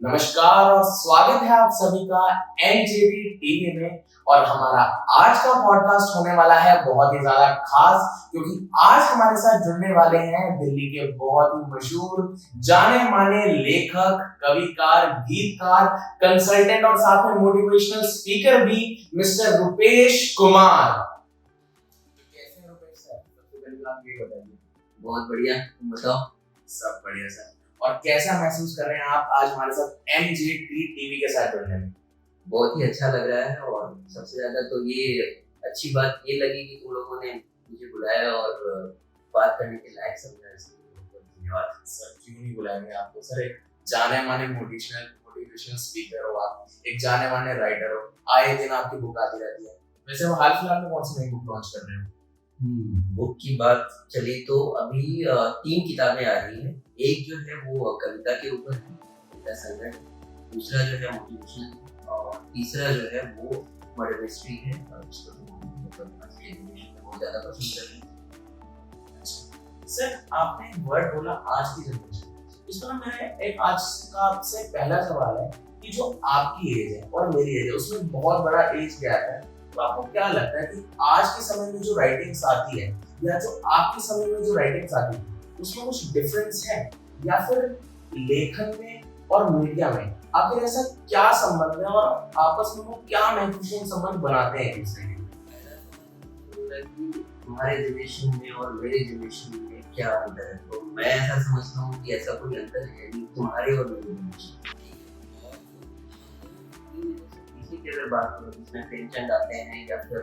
नमस्कार और स्वागत है आप सभी का एनजेबी टीवी में। और हमारा आज का पॉडकास्ट होने वाला है बहुत ही ज्यादा खास, क्योंकि आज हमारे साथ जुड़ने वाले हैं दिल्ली के बहुत ही मशहूर जाने माने लेखक, कविकार, गीतकार, कंसल्टेंट और साथ में मोटिवेशनल स्पीकर भी मिस्टर रुपेश कुमार। कैसे हैं रुपेश सर? सबसे पहले आप ये बताइए। बहुत बढ़िया, तुम बताओ। सब बढ़िया सर। और कैसा महसूस कर रहे हैं आप आज हमारे साथ एमजीटी टीवी के साथ जुड़ने में? बहुत ही अच्छा लग रहा है और सबसे ज्यादा तो ये अच्छी बात ये लगी कि तुम लोगों ने मुझे बुलाया और बात करने के लायक समझा, इसलिए बहुत धन्यवाद। सर क्यों नहीं बुलाएंगे आपको सर, एक जाने माने मोटिवेशनल स्पीकर हो आप, एक जाने माने राइटर हो, आए दिन आपकी बुक आती रहती है। वैसे वो हाल फिलहाल में कौन सी नई बुक लॉन्च कर रहे हो? बुक की बात चली तो अभी 3 किताबें आ रही हैं। एक जो है वो कविता के ऊपर है, कविता संग्रह, दूसरा जो है मोटिवेशनल और तीसरा जो है वो मर्डर मिस्ट्री है। जिसको मतलब आज के जनरेशन में बहुत ज़्यादा पसंद कर रहे हैं। सर आपने एक वर्ड बोला आज की जनरेशन, इसमें ना मेरा एक आज का आपसे पहला सवाल है कि जो आपकी एज है और मेरी एज है उसमें बहुत बड़ा एज गैप है, तो आपको क्या लगता है कि आज के समय में जो राइटिंग्स आती है या जो आपके समय में जो राइटिंग्स आती है उसमें कुछ डिफरेंस है, या फिर लेखन में और मीडिया में आखिर ऐसा क्या संबंध है और आपस में वो क्या महत्वपूर्ण संबंध बनाते हैं एक दूसरे के? हमारे जनरेशन में और मेरे जनरेशन में क्या अंतर है, तो मैं ऐसा समझता हूँ कि ऐसा कोई अंतर है नहीं तुम्हारे और मेरे जनरेशन। की अगर बात करो जिसमें प्रेमचंद आते हैं या फिर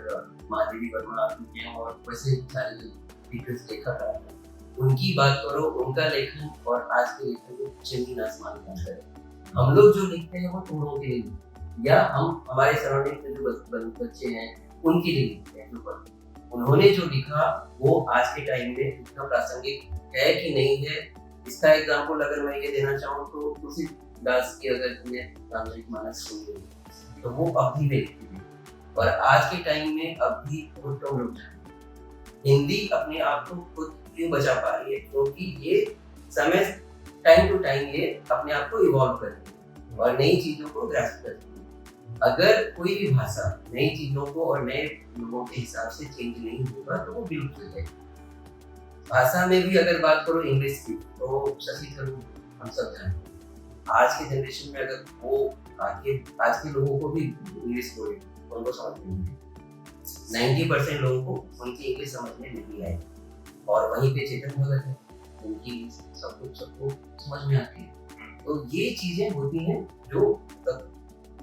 माधवी वर्मा आती हैं और वैसे सारे जो स्पीकर्स लेखक आते हैं, उनकी बात करो, उनका लेखन और आज के लेखन में जमीन आसमान का अंतर है। हम लोग जो लिखते हैं वो तुम लोगों के लिए या हम हमारे सराउंडिंग में जो बच्चे हैं उनके लिए लिखते हैं। जो उन्होंने जो लिखा वो आज के टाइम में इतना प्रासंगिक है कि नहीं है। इसका एग्जाम्पल अगर मैं ये देना चाहूँ तो उसी दास की अगर तुमने रामचरितमानस सुनी तो वो अभी भी लिखती है और आज के टाइम में अभी खुद तो लोग हिंदी अपने आप को खुद क्यों बचा पा रही है, क्योंकि ये समय टाइम टू टाइम ये अपने आप को इवॉल्व करती है और नई चीजों को ग्रास्प करती है। अगर कोई भी भाषा नई चीजों को और नए लोगों के हिसाब से चेंज नहीं होगा तो वो विलुप्त हो जाएगी। भाषा में भी अगर बात करो इंग्लिश की तो शशि थरूर हम सब जानते हैं। आज के जनरेशन में अगर वो आज के लोगों को भी इंग्लिश बोले उनको समझ नहीं है। 90% लोगों को उनकी इंग्लिश समझ में नहीं आए और वहीं पे चेतन भगत है, उनकी सबको समझ में आती है। तो ये चीजें होती हैं जो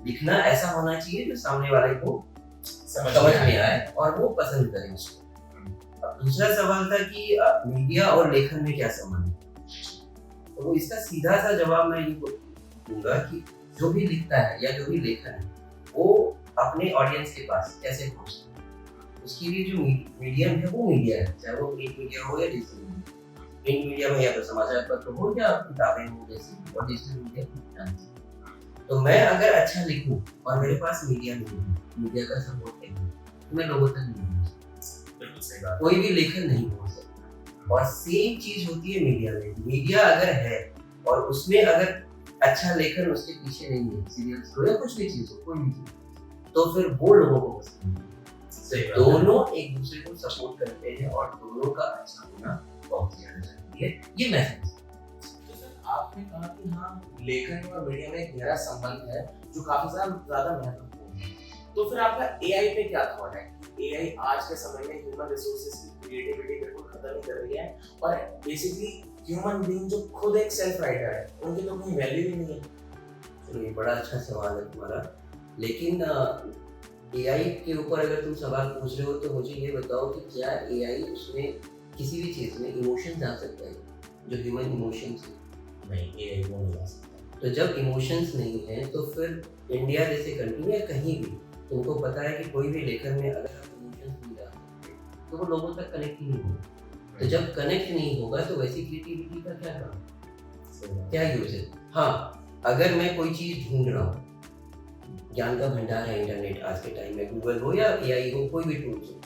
लिखना ऐसा होना चाहिए जो सामने वाले को समझ में आए और वो पसंद करें उसको। अब दूसरा सवाल था कि मीडिया और लेखन में क्या संबंध है, तो इसका सीधा सा जवाब मैं ये दूंगा कि जो भी लिखता है या जो भी लेखन है वो अपने ऑडियंस के पास कैसे पहुंचता है, उसके लिए जो मीडियम है वो मीडिया है, चाहे वो प्रिंट मीडिया हो या डिजिटल मीडिया। प्रिंट मीडिया में या तो समाचार पत्र हो या किताबें हो जैसे, और डिजिटल मीडिया। तो मैं अगर अच्छा लिखूं और मेरे पास मीडिया नहीं है, मीडिया का सपोर्ट नहीं है, तो मैं लोगों तक नहीं पहुंच, कोई भी लेखन नहीं पहुंच सकता। और सेम चीज होती है मीडिया में। मीडिया अगर है और उसमें अगर अच्छा लेखन उसके पीछे नहीं है, सीरियल्स हो या कुछ भी चीज हो, कोई भी चीज, तो फिर वो लोगों को पसंद है। दोनों एक दूसरे को सपोर्ट करते हैं और दोनों का अच्छा होना बहुत ज्यादा जरूरी है, ये मैं समझता हूं। आपने कहा कि हाँ लेखन और मीडिया में एक गहरा संबंध है जो काफी ज्यादा महत्वपूर्ण है, तो फिर आपका एआई पे क्या थॉट है? एआई आज के समय में ह्यूमन रिसोर्सेज की क्रिएटिविटी बिल्कुल खत्म ही कर रही है और बेसिकली ह्यूमन बीइंग जो खुद एक सेल्फ राइटर है उनकी तो कोई वैल्यू ही नहीं है। तो ये बड़ा अच्छा सवाल है तुम्हारा, लेकिन एआई के ऊपर अगर तुम सवाल पूछ रहे हो तो मुझे ये बताओ कि क्या एआई उसमें किसी भी चीज में इमोशन जा सकता है जो ह्यूमन इमोशंस है? नहीं, एआई वो नहीं जा सकता। तो जब इमोशंस नहीं है तो फिर इंडिया जैसे कंट्री में कहीं भी तुमको पता है कि कोई भी लेखन में अगर आप इमोशंस नहीं डाल सकते तो वो लोगों तक कनेक्ट ही नहीं होगा। तो जब कनेक्ट नहीं होगा तो वैसी क्रिएटिविटी का क्या काम, क्या यूज है? हाँ, अगर मैं कोई चीज ढूंढ रहा हूँ, ज्ञान का भंडार है इंटरनेट आज के टाइम में, गूगल हो या एआई हो, कोई भी टूल्स हो,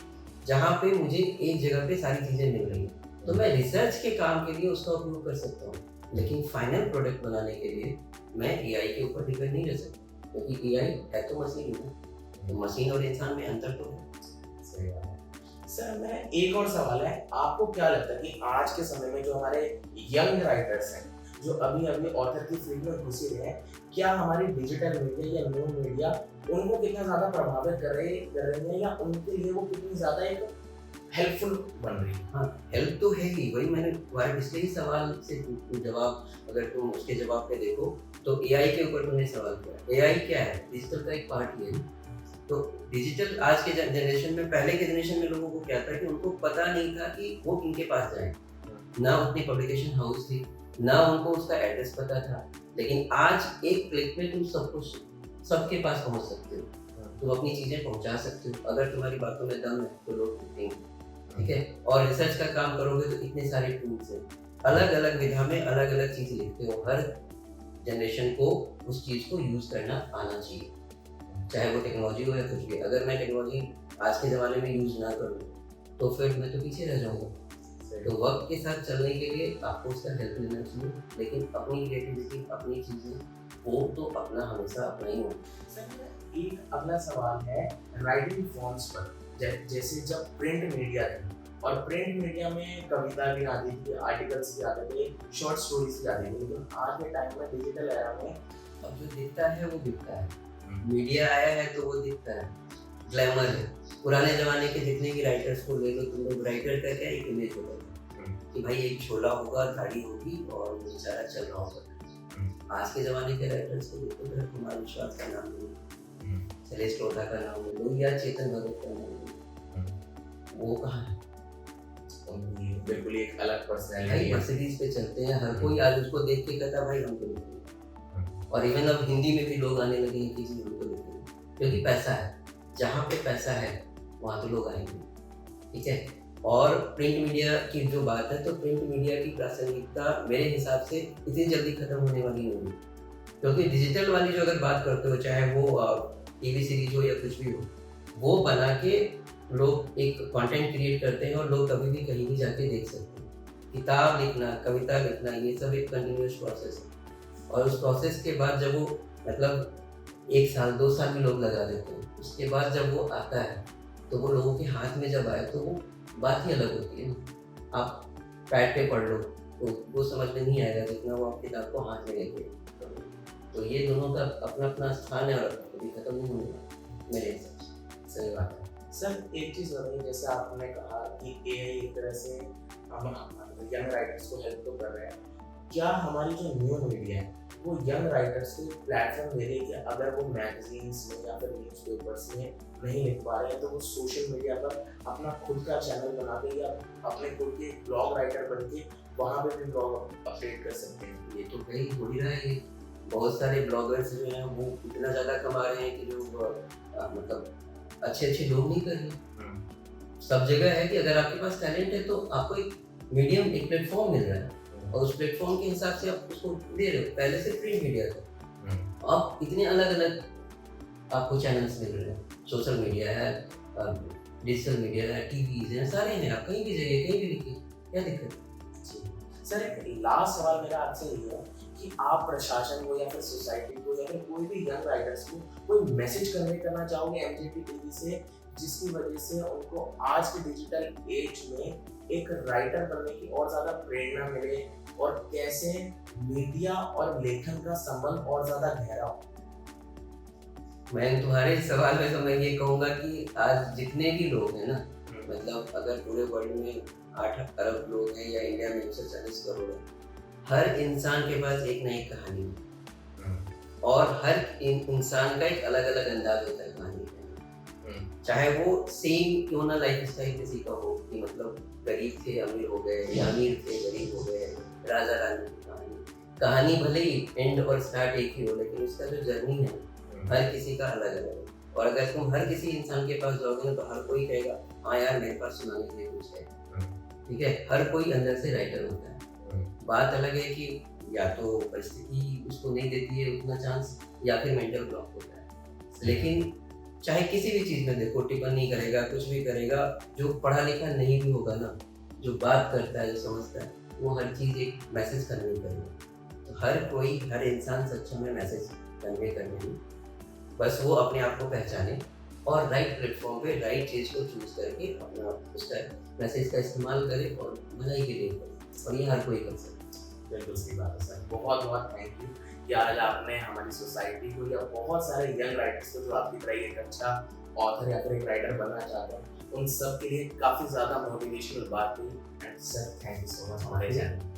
जहाँ पे मुझे एक जगह पे सारी चीजें मिल रही है, तो मैं रिसर्च के काम के लिए उसका उपयोग कर सकता हूँ। लेकिन फाइनल प्रोडक्ट बनाने के लिए मैं एआई के ऊपर डिपेंड नहीं रह सकता, क्योंकि एआई है तो मशीन है, तो मशीन और इंसान में अंतर तो है। सही बात है। सर मेरा एक और सवाल है, आपको क्या लगता है कि आज के समय में जो हमारे यंग राइटर्स हैं, जो अभी अभी ऑथर की फील्ड में घुसे हुए हैं, क्या हमारी डिजिटल मीडिया या न्यू मीडिया उनको कितना ज्यादा प्रभावित कर रही है, या उनके लिए वो कितनी ज्यादा एक हेल्पफुल बन रही है? हाँ, हेल्प तो है ही, वही मैंने तुम्हारे पिछले ही सवाल से जवाब, अगर तुम उसके जवाब पे देखो तो एआई के ऊपर तुमने सवाल किया। एआई क्या है? डिजिटल का एक पार्ट ही है। तो डिजिटल आज के जनरेशन में, पहले के जनरेशन में लोगों को क्या था कि उनको पता नहीं था कि वो किनके पास जाए, ना उतनी पब्लिकेशन हाउस थी, ना उनको उसका एड्रेस पता था। लेकिन आज एक क्लिक में तुम सब कुछ सबके पास पहुंच सकते हो, तुम अपनी चीजें पहुंचा सकते हो। अगर तुम्हारी बातों में दम है तो लोग सुनेंगे, ठीक है। और रिसर्च का काम करोगे तो इतने सारे टूल्स हैं, अलग अलग विधा में अलग अलग चीज लिखते हो। हर जनरेशन को उस चीज को यूज करना आना चाहिए, चाहे वो टेक्नोलॉजी हो या कुछ भी। अगर मैं टेक्नोलॉजी आज के ज़माने में यूज़ ना करूँ तो फिर मैं तो पीछे रह जाऊँगा। तो वक्त के साथ चलने के लिए आपको उसका हेल्प लेना चाहिए, लेकिन अपनी क्रिएटिविटी, अपनी चीज़ें, वो तो अपना हमेशा अपना ही हो। सर मेरा एक अगला सवाल है राइटिंग फॉर्म्स पर। जैसे जब प्रिंट मीडिया थी, और प्रिंट मीडिया में कविता भी आती थी, आर्टिकल्स भी आते थे, शॉर्ट स्टोरीज भी आती थी, लेकिन आज के टाइम में डिजिटल एरा में अब जो दिखता है वो दिखता है, मीडिया आया है तो वो दिखता है, ग्लैमर है। पुराने जमाने के जितने भी राइटर्स को ले लो तुम लोग, राइटर का क्या एक इमेज होता था कि भाई एक छोला होगा, गाड़ी होगी और वो बेचारा चल रहा होगा। आज के जमाने के राइटर्स को देखो, तो कुमार विश्वास का नाम लो, शैलेश टोटा का नाम लो, या चेतन भगत का नाम लो, वो कहाँ है? बिल्कुल एक अलग पर्सनैलिटी भाई है। मर्सिडीज पे चलते हैं, हर कोई आज उसको देख के कहता भाई हमको लिखेंगे। और इवन अब हिंदी में भी लोग आने लगे हैं कि जी हमको लिखेंगे, क्योंकि पैसा है। जहाँ पे पैसा है वहाँ तो लोग आएंगे, ठीक है। और प्रिंट मीडिया की जो बात है, तो प्रिंट मीडिया की प्रासंगिकता मेरे हिसाब से इतनी जल्दी खत्म होने वाली नहीं है, क्योंकि डिजिटल वाली जो अगर बात करते हो, चाहे वो टीवी सीरीज हो या कुछ भी हो, वो बना के लोग एक कंटेंट क्रिएट करते हैं और लोग कभी भी कहीं भी जाके देख सकते हैं। किताब लिखना, कविता लिखना, ये सब एक कंटिन्यूस प्रोसेस है। और उस प्रोसेस के बाद जब वो, मतलब 1 साल 2 साल भी लोग लगा देते हैं, उसके बाद जब वो आता है तो वो लोगों के हाथ में जब आए तो वो बात ही अलग होती है ना। आप पैड पे पढ़ लो तो वो समझ में नहीं आएगा जितना वो आप किताब को हाथ में लेके। तो ये दोनों का अपना अपना स्थान है और कभी खत्म नहीं होगा मेरे हिसाब से। सही बात है। सर एक चीज़ बताइए, जैसे आपने कहा कि एआई एक तरह से हम यंग राइटर्स को हेल्प तो कर रहे हैं, क्या हमारी जो न्यू मीडिया है वो यंग राइटर्स को प्लेटफॉर्म दे रही है कि अगर वो मैगजीन्स में या फिर न्यूज़पेपर्स में नहीं लिख पा रहे हैं तो वो सोशल मीडिया पर अपना खुद का चैनल बना के या अपने खुद के ब्लॉग राइटर बन के वहाँ पे भी ब्लॉग अपडेट कर सकते हैं? ये तो कहीं हो ही रहा है। ये बहुत सारे ब्लॉगर्स जो हैं वो इतना ज़्यादा कमा रहे हैं कि जो मतलब अच्छे अच्छे लोग नहीं कर रहे। सब जगह है कि अगर आपके पास टैलेंट है तो आपको एक मीडियम, एक प्लेटफॉर्म मिल रहा है और उस प्लेटफॉर्म के हिसाब से आप उसको दे रहे हो। पहले से प्रिंट मीडिया था, अब इतने अलग अलग आपको चैनल्स मिल रहे हैं। सोशल मीडिया है, डिजिटल मीडिया है, टीवी है, सारे हैं। आप कहीं भी जाइए, कहीं भी लिखिए, क्या दिक्कत है? सर एक लास्ट सवाल मेरा आपसे ये है कि आप प्रशासन को या फिर सोसाइटी को या फिर कोई भी यंग राइटर्स को कोई मैसेज कन्वे करना चाहोगे एमजेटी टीवी से, जिसकी वजह से उनको आज के डिजिटल एज में एक राइटर बनने की और ज़्यादा प्रेरणा मिले, और कैसे मीडिया और लेखन का संबंध और ज़्यादा गहरा हो? मैं तुम्हारे सवाल में तो मैं ये कहूँगा कि आज जितने भी लोग हैं ना, मतलब अगर पूरे वर्ल्ड में 8 अरब लोग हैं या इंडिया में 140 करोड़ है, हर इंसान के पास एक ना एक कहानी है और हर इंसान का एक अलग अलग अंदाज होता है कहानी का। चाहे वो सेम क्यों ना लाइफ स्टाइल किसी का हो, कि मतलब गरीब थे अमीर हो गए या अमीर थे गरीब हो गए, राजा रानी की कहानी भले ही एंड और स्टार्ट एक ही हो, लेकिन उसका जो जर्नी है हर किसी का अलग अलग है। और अगर तुम हर किसी इंसान के पास जाओगे ना तो हर कोई कहेगा हाँ यार मेरे पास सुनाने के लिए कुछ है, ठीक है। हर कोई अंदर से राइटर होता है। बात अलग है कि या तो परिस्थिति उसको नहीं देती है उतना चांस, या फिर मेंटल ब्लॉक होता है। लेकिन चाहे किसी भी चीज़ में देखो, टिप्पणी करेगा, कुछ भी करेगा, जो पढ़ा लिखा नहीं भी होगा ना, जो बात करता है, जो समझता है, वो हर चीज़ एक मैसेज कन्वे करेगा। तो हर कोई, हर इंसान सक्षम है मैसेज कन्वे करने में, बस वो अपने आप को पहचाने और राइट प्लेटफॉर्म पे राइट चीज़ को चूज करके अपना उसका मैसेज का इस्तेमाल करे और भलाई के लिए करे, और ये हर कोई कर सकता है। बिल्कुल सही बात है सर, बहुत बहुत थैंक यू कि आज आपने हमारी सोसाइटी को या बहुत सारे यंग राइटर्स को जो आपकी तरह एक अच्छा ऑथर या फिर एक राइटर बनना चाहते हैं उन सब के लिए काफ़ी ज़्यादा मोटिवेशनल बात हुई। And sir thank you so much हमारे चैनल